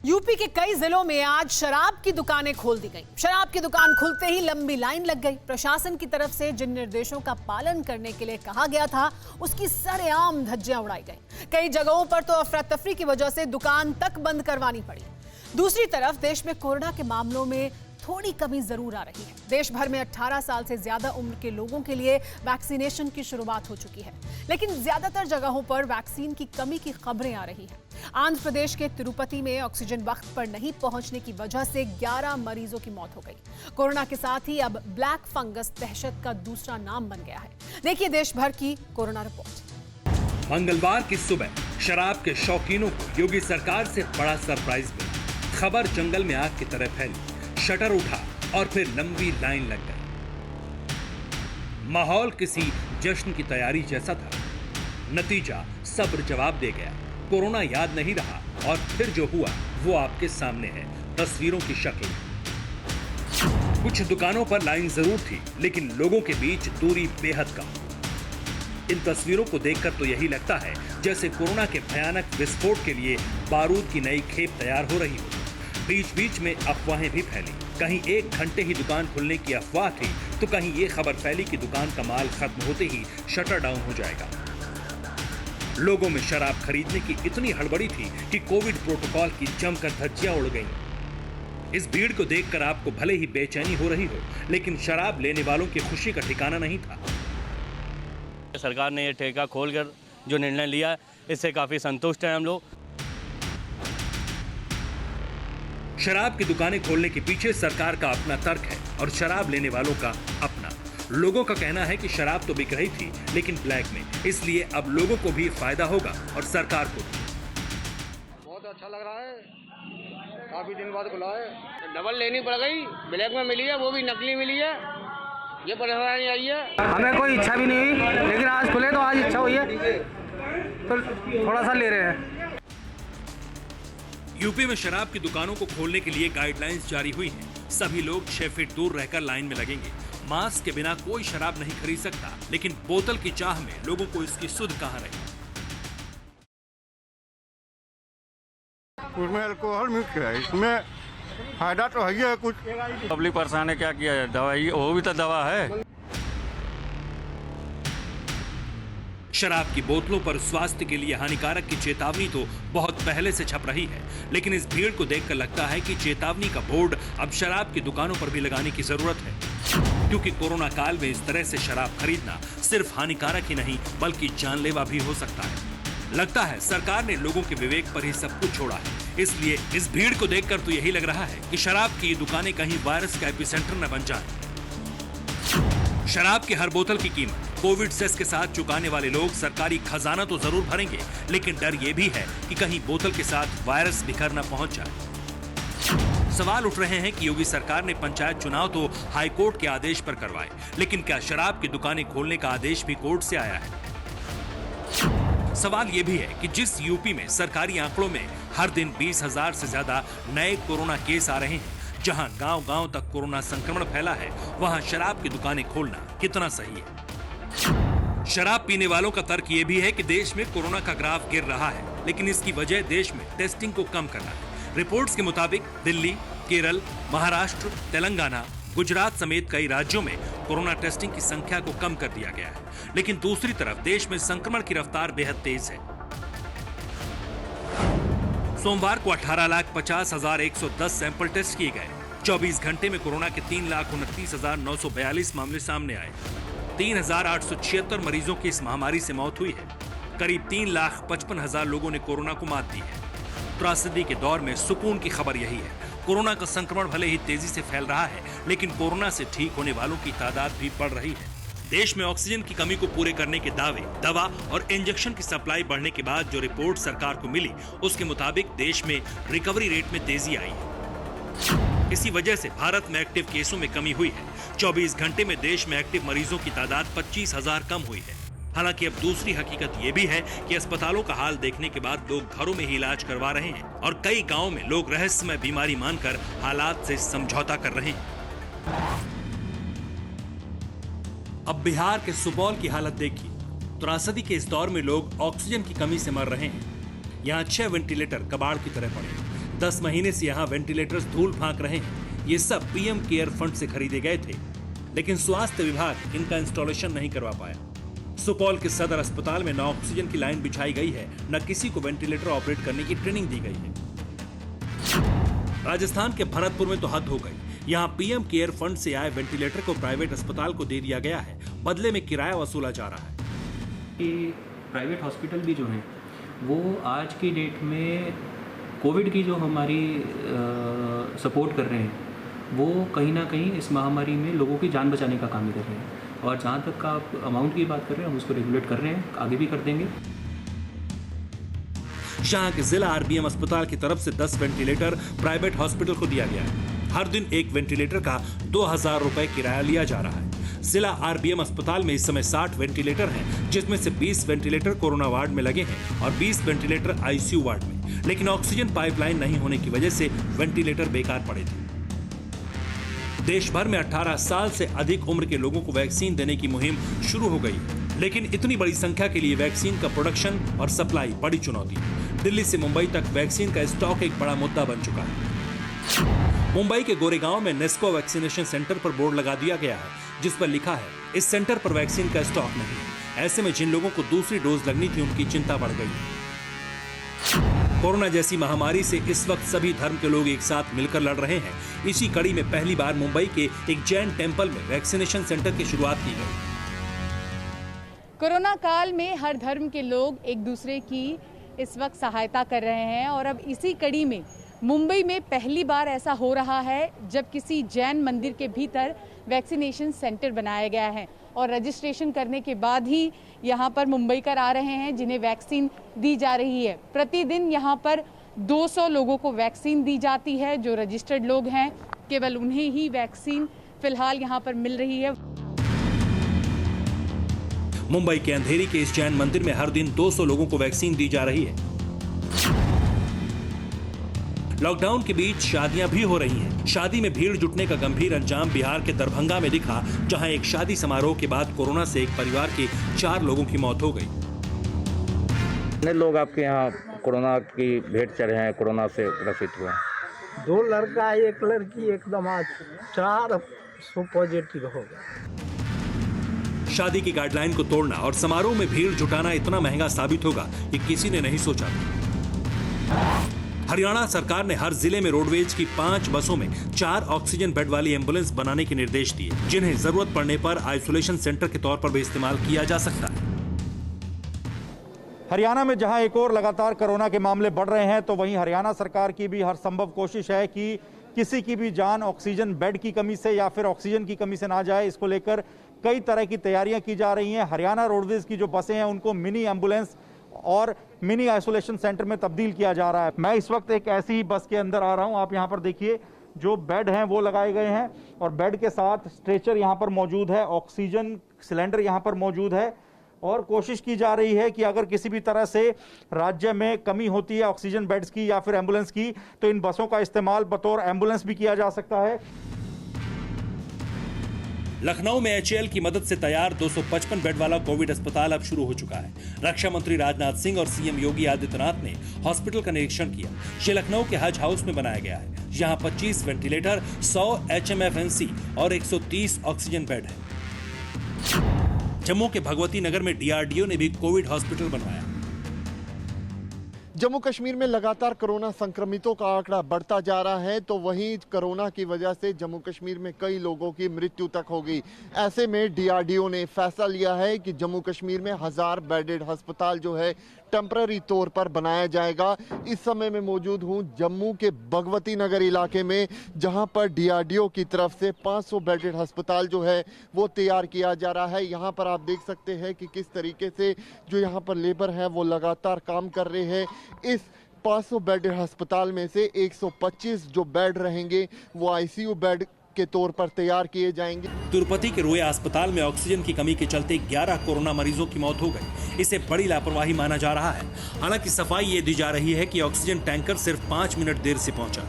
UP के कई जिलों में आज शराब की दुकानें खोल दी गई। शराब की दुकान खुलते ही लंबी लाइन लग गई। प्रशासन की तरफ से जिन निर्देशों का पालन करने के लिए कहा गया था, उसकी सरेआम धज्जियां उड़ाई गई। कई जगहों पर तो अफरा तफरी की वजह से दुकान तक बंद करवानी पड़ी। दूसरी तरफ देश में कोरोना के मामलों में थोड़ी कमी जरूर आ रही है। देश भर में 18 साल से ज्यादा उम्र के लोगों के लिए वैक्सीनेशन की शुरुआत हो चुकी है, लेकिन ज्यादातर जगहों पर वैक्सीन की कमी की खबरें आ रही हैं। आंध्र प्रदेश के तिरुपति में ऑक्सीजन वक्त पर नहीं पहुंचने की वजह से 11 मरीजों की मौत हो गई। कोरोना के साथ ही अब ब्लैक फंगस दहशत का दूसरा नाम बन गया है। देखिए देश भर की कोरोना रिपोर्ट। मंगलवार की सुबह शराब के शौकीनों को योगी सरकार से बड़ा सरप्राइज मिला। खबर जंगल में आग की तरह फैली, शटर उठा और फिर लंबी लाइन लग गई। माहौल किसी जश्न की तैयारी जैसा था। नतीजा सब्र जवाब दे गया। कोरोना याद नहीं रहा और फिर जो हुआ वो आपके सामने है, तस्वीरों की शक्ल। कुछ दुकानों पर लाइन जरूर थी, लेकिन लोगों के बीच दूरी बेहद कम। इन तस्वीरों को देखकर तो यही लगता है जैसे कोरोना के भयानक विस्फोट के लिए बारूद की नई खेप तैयार हो रही हो। बीच बीच में अफवाहें भी फैली। कहीं 1 घंटे ही दुकान खुलने की अफवाह थी, तो कहीं ये खबर फैली कि दुकान का माल खत्म होते ही शटर डाउन हो जाएगा। लोगों में शराब खरीदने की इतनी हड़बड़ी थी कि कोविड प्रोटोकॉल की जमकर धज्जियां उड़ गईं। इस भीड़ को देखकर आपको भले ही बेचैनी हो रही हो, लेकिन शराब लेने वालों की खुशी का ठिकाना नहीं था। सरकार ने ये ठेका खोलकर जो निर्णय लिया, इससे काफी संतुष्ट हैं हम लोग। शराब की दुकानें खोलने के पीछे सरकार का अपना तर्क है और शराब लेने वालों का अपना। लोगों का कहना है कि शराब तो बिक रही थी, लेकिन ब्लैक में, इसलिए अब लोगों को भी फायदा होगा और सरकार को भी। बहुत अच्छा लग रहा है, काफी दिन बाद खुला है। डबल लेनी पड़ गई, ब्लैक में मिली है, वो भी नकली मिली है। ये परेशानी आई है। हमें कोई इच्छा भी नहीं हुई, लेकिन आज खुले तो आज इच्छा हुई है, तो थोड़ा सा ले रहे हैं। यूपी में शराब की दुकानों को खोलने के लिए गाइडलाइंस जारी हुई हैं। सभी लोग 6 फीट दूर रहकर लाइन में लगेंगे। मास्क के बिना कोई शराब नहीं खरीद सकता, लेकिन बोतल की चाह में लोगों को इसकी सुध कहाँ रही। उसमें अल्कोहल मिक्स है, इसमें फायदा तो है कुछ। पब्लिक परेशान है, क्या किया है? दवाई वो भी तो दवा है। शराब की बोतलों पर स्वास्थ्य के लिए हानिकारक की चेतावनी तो बहुत पहले से छप रही है, लेकिन इस भीड़ को देखकर लगता है कि चेतावनी का बोर्ड अब शराब की दुकानों पर भी लगाने की जरूरत है, क्योंकि कोरोना काल में इस तरह से शराब खरीदना सिर्फ हानिकारक ही नहीं बल्कि जानलेवा भी हो सकता है। लगता है सरकार ने लोगों के विवेक पर ही सब कुछ छोड़ा है, इसलिए इस भीड़ को देखकर तो यही लग रहा है कि शराब की ये दुकानें कहीं वायरस का एपिसेंटर न बन जाए। शराब की हर बोतल की कीमत कोविड सेस के साथ चुकाने वाले लोग सरकारी खजाना तो जरूर भरेंगे, लेकिन डर ये भी है कि कहीं बोतल के साथ वायरस बिखर न पहुंच जाए। सवाल उठ रहे हैं कि योगी सरकार ने पंचायत चुनाव तो हाईकोर्ट के आदेश पर करवाए, लेकिन क्या शराब की दुकानें खोलने का आदेश भी कोर्ट से आया है? सवाल ये भी है कि जिस यूपी में सरकारी आंकड़ों में हर दिन 20,000 से ज्यादा नए कोरोना केस आ रहे हैं, जहां गांव-गांव तक कोरोना संक्रमण फैला है, वहां शराब की दुकानें खोलना कितना सही है? शराब पीने वालों का तर्क ये भी है कि देश में कोरोना का ग्राफ गिर रहा है, लेकिन इसकी वजह देश में टेस्टिंग को कम करना है। रिपोर्ट्स के मुताबिक दिल्ली, केरल, महाराष्ट्र, तेलंगाना, गुजरात समेत कई राज्यों में कोरोना टेस्टिंग की संख्या को कम कर दिया गया है, लेकिन दूसरी तरफ देश में संक्रमण की रफ्तार बेहद तेज है। सोमवार को 18,50,110 सैंपल टेस्ट किए गए। 24 घंटे में कोरोना के 3,29,942 मामले सामने आए। 3,876 मरीजों की इस महामारी से मौत हुई है। करीब 3,55,000 लोगों ने कोरोना को मात दी है। त्रासदी के दौर में सुकून की खबर यही है, कोरोना का संक्रमण भले ही तेजी से फैल रहा है, लेकिन कोरोना से ठीक होने वालों की तादाद भी बढ़ रही है। देश में ऑक्सीजन की कमी को पूरे करने के दावे, दवा और इंजेक्शन की सप्लाई बढ़ने के बाद जो रिपोर्ट सरकार को मिली, उसके मुताबिक देश में रिकवरी रेट में तेजी आई है। इसी वजह से भारत में एक्टिव केसों में कमी हुई है। 24 घंटे में देश में एक्टिव मरीजों की तादाद 25,000 कम हुई है। हालांकि अब दूसरी हकीकत ये भी है कि अस्पतालों का हाल देखने के बाद लोग घरों में ही इलाज करवा रहे हैं और कई गांवों में लोग रहस्यमय बीमारी मानकर हालात से समझौता कर रहे हैं। अब बिहार के सुपौल की हालत देखिए। त्रासदी के इस दौर में लोग ऑक्सीजन की कमी से मर रहे हैं। यहाँ 6 वेंटिलेटर कबाड़ की तरह पड़े। 10 महीने से यहाँ वेंटिलेटर्स धूल फांक रहे हैं। ये सब पीएम केयर फंड से खरीदे गए थे, लेकिन स्वास्थ्य विभाग इनका इंस्टॉलेशन नहीं करवा पाया। सुपौल के सदर अस्पताल में न ऑक्सीजन की लाइन बिछाई गई है, न किसी को वेंटिलेटर ऑपरेट करने की ट्रेनिंग दी गई है। राजस्थान के भरतपुर में तो हद हो गई। यहाँ पीएम केयर फंड से आए वेंटिलेटर को प्राइवेट अस्पताल को दे दिया गया है, बदले में किराया वसूला जा रहा है। कि प्राइवेट हॉस्पिटल भी जो हैं वो आज की डेट में कोविड की जो हमारी सपोर्ट कर रहे हैं वो कहीं ना कहीं इस महामारी में लोगों की जान बचाने का काम ही कर रहे हैं। और जहाँ तक का आप अमाउंट की बात कर रहे हैं हम उसको रेगुलेट कर रहे हैं, आगे भी कर देंगे। शाह के जिला आरबीएम अस्पताल की तरफ से 10 वेंटिलेटर प्राइवेट हॉस्पिटल को दिया गया है। हर दिन एक वेंटिलेटर का 2000 रुपए किराया लिया जा रहा है। जिला आरबीएम अस्पताल में इस समय 60 वेंटिलेटर हैं, जिसमें से 20 वेंटिलेटर कोरोना वार्ड में लगे हैं और 20 वेंटिलेटर आईसीयू वार्ड में। लेकिन ऑक्सीजन पाइपलाइन नहीं होने की वजह से वेंटिलेटर बेकार पड़े थे। देश भर में 18 साल से अधिक उम्र के लोगों को वैक्सीन देने की मुहिम शुरू हो गई, लेकिन इतनी बड़ी संख्या के लिए वैक्सीन का प्रोडक्शन और सप्लाई बड़ी चुनौती है। दिल्ली से मुंबई तक वैक्सीन का स्टॉक एक बड़ा मुद्दा बन चुका है। मुंबई के गोरेगांव में नेस्को वैक्सीनेशन सेंटर पर बोर्ड लगा दिया गया है, जिस पर लिखा है इस सेंटर पर वैक्सीन का स्टॉक नहीं है। ऐसे में जिन लोगों को दूसरी डोज लगनी थी उनकी चिंता बढ़ गई। कोरोना जैसी महामारी से इस वक्त सभी धर्म के लोग एक साथ मिलकर लड़ रहे हैं। इसी कड़ी में पहली बार मुंबई के एक जैन टेम्पल में वैक्सीनेशन सेंटर की शुरुआत की गई। कोरोना काल में हर धर्म के लोग एक दूसरे की इस वक्त सहायता कर रहे हैं और अब इसी कड़ी में मुंबई में पहली बार ऐसा हो रहा है जब किसी जैन मंदिर के भीतर वैक्सीनेशन सेंटर बनाया गया है और रजिस्ट्रेशन करने के बाद ही यहाँ पर मुंबईकर आ रहे हैं जिन्हें वैक्सीन दी जा रही है। प्रतिदिन यहाँ पर 200 लोगों को वैक्सीन दी जाती है। जो रजिस्टर्ड लोग हैं केवल उन्हें ही वैक्सीन फिलहाल यहाँ पर मिल रही है। मुंबई के अंधेरी के इस जैन मंदिर में हर दिन 200 लोगों को वैक्सीन दी जा रही है। लॉकडाउन के बीच शादियां भी हो रही हैं। शादी में भीड़ जुटने का गंभीर अंजाम बिहार के दरभंगा में दिखा, जहां एक शादी समारोह के बाद कोरोना से एक परिवार के 4 लोगों की मौत हो गई। कितने लोग आपके यहाँ कोरोना की भेंट चढ़े हैं, कोरोना से ग्रसित हुए हैं? 2 लड़का 1 लड़की, एकदम आज 4 पॉजिटिव हो गए। शादी की गाइडलाइन को तोड़ना और समारोह में भीड़ जुटाना इतना महंगा साबित होगा ये किसी ने नहीं सोचा। हरियाणा सरकार ने हर जिले में रोडवेज की 5 बसों में 4 ऑक्सीजन बेड वाली एम्बुलेंस बनाने के निर्देश दिए, जिन्हें जरूरत पड़ने पर आइसोलेशन सेंटर के तौर पर भी इस्तेमाल किया जा सकता है। हरियाणा में जहां एक और लगातार कोरोना के मामले बढ़ रहे हैं, तो वहीं हरियाणा सरकार की भी हर संभव कोशिश है कि किसी की भी जान ऑक्सीजन बेड की कमी से या फिर ऑक्सीजन की कमी से ना जाए। इसको लेकर कई तरह की तैयारियां की जा रही हैं। हरियाणा रोडवेज की जो बसें हैं उनको मिनी एम्बुलेंस और मिनी आइसोलेशन सेंटर में तब्दील किया जा रहा है। मैं इस वक्त एक ऐसी ही बस के अंदर आ रहा हूं। आप यहां पर देखिए, जो बेड हैं वो लगाए गए हैं और बेड के साथ स्ट्रेचर यहां पर मौजूद है, ऑक्सीजन सिलेंडर यहां पर मौजूद है और कोशिश की जा रही है कि अगर किसी भी तरह से राज्य में कमी होती है ऑक्सीजन बेड्स की या फिर एम्बुलेंस की, तो इन बसों का इस्तेमाल बतौर एम्बुलेंस भी किया जा सकता है। लखनऊ में एचएएल की मदद से तैयार 255 बेड वाला कोविड अस्पताल अब शुरू हो चुका है। रक्षा मंत्री राजनाथ सिंह और सीएम योगी आदित्यनाथ ने हॉस्पिटल का निरीक्षण किया। ये लखनऊ के हज हाउस में बनाया गया है। यहाँ 25 वेंटिलेटर, 100 HMFNC और 130 ऑक्सीजन बेड है। जम्मू के भगवती नगर में डीआरडीओ ने भी कोविड हॉस्पिटल बनवाया। जम्मू कश्मीर में लगातार कोरोना संक्रमितों का आंकड़ा बढ़ता जा रहा है, तो वहीं कोरोना की वजह से जम्मू कश्मीर में कई लोगों की मृत्यु तक हो गई। ऐसे में डीआरडीओ ने फैसला लिया है कि जम्मू कश्मीर में 1000 बेडेड अस्पताल जो है टेम्पररी तौर पर बनाया जाएगा। इस समय मैं मौजूद हूं जम्मू के भगवती नगर इलाके में, जहां पर डीआरडीओ की तरफ से 500 बेडेड अस्पताल जो है वो तैयार किया जा रहा है। यहां पर आप देख सकते हैं कि किस तरीके से जो यहां पर लेबर है वो लगातार काम कर रहे हैं। इस 500 बेडेड अस्पताल में से 125 जो बेड रहेंगे वो आईसीयू बेड के तौर पर तैयार किए जाएंगे। तिरुपति के रोया अस्पताल में ऑक्सीजन की कमी के चलते 11 कोरोना मरीजों की मौत हो गई। इसे बड़ी लापरवाही माना जा रहा है। हालांकि सफाई ये दी जा रही है कि ऑक्सीजन टैंकर सिर्फ 5 मिनट देर से पहुंचा।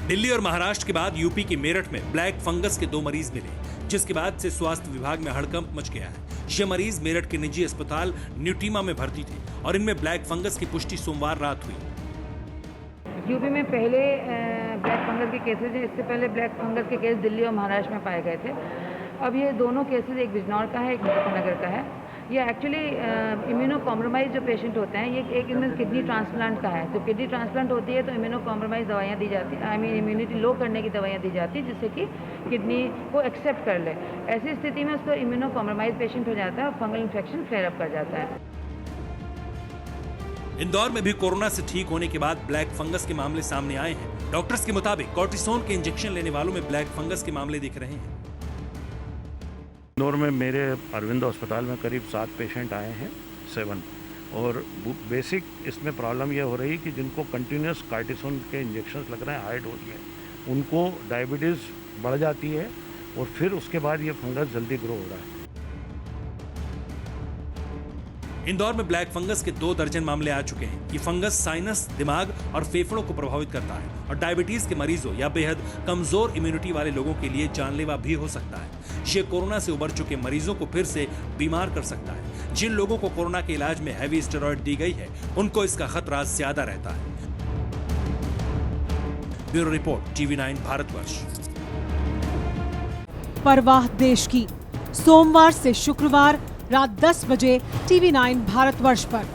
दिल्ली और महाराष्ट्र के बाद यूपी के मेरठ में ब्लैक फंगस के 2 मरीज मिले, जिसके बाद से स्वास्थ्य विभाग में हड़कंप मच गया है। ये मरीज मेरठ के निजी अस्पताल न्यूटीमा में भर्ती थे और इनमें ब्लैक फंगस की पुष्टि सोमवार रात हुई। यूपी में पहले ब्लैक फंगस के केसेज हैं। इससे पहले ब्लैक फंगस के केस दिल्ली और महाराष्ट्र में पाए गए थे। अब ये दोनों केसेज, एक बिजनौर का है, एक मुजफ्फरनगर का है। ये एक्चुअली इम्यूनो कॉम्प्रोमाइज जो पेशेंट होते हैं, ये एक इनमें किडनी ट्रांसप्लांट का है। जब किडनी ट्रांसप्लांट होती है तो इम्यूनो कॉम्प्रोमाइज दवाइयाँ दी जाती हैं, इम्यूनिटी लो करने की दवाइयाँ दी जाती हैं, जिससे कि किडनी को एक्सेप्ट कर ले। ऐसी स्थिति में उसको इम्यूनो कॉम्प्रोमाइज पेशेंट हो जाता है और फंगल इन्फेक्शन फ्लेयर अप कर जाता है। इंदौर में भी कोरोना से ठीक होने के बाद ब्लैक फंगस के मामले सामने आए हैं। डॉक्टर्स के मुताबिक कॉर्टिसोन के इंजेक्शन लेने वालों में ब्लैक फंगस के मामले दिख रहे हैं। इंदौर में मेरे अरविंद अस्पताल में करीब 7 पेशेंट आए हैं, 7, और बेसिक इसमें प्रॉब्लम ये हो रही कि जिनको कंटिन्यूस कार्टिसोन के इंजेक्शंस लग रहे हैं हाई डोज में, उनको डायबिटीज़ बढ़ जाती है और फिर उसके बाद ये फंगस जल्दी ग्रो हो रहा है। इंदौर में ब्लैक फंगस के 2 दर्जन मामले आ चुके हैं। ये फंगस साइनस, दिमाग और फेफड़ों को प्रभावित करता है और डायबिटीज के मरीजों या बेहद कमजोर इम्यूनिटी वाले लोगों के लिए जानलेवा भी हो सकता है। ये कोरोना से उबर चुके मरीजों को फिर से बीमार कर सकता है। जिन लोगों को कोरोना के इलाज में हैवी स्टेरॉइड दी गई है, उनको इसका खतरा ज्यादा रहता है। Bureau report, TV9 Bharatvarsh. परवाह देश की, सोमवार से शुक्रवार रात 10 बजे TV9 भारतवर्ष पर।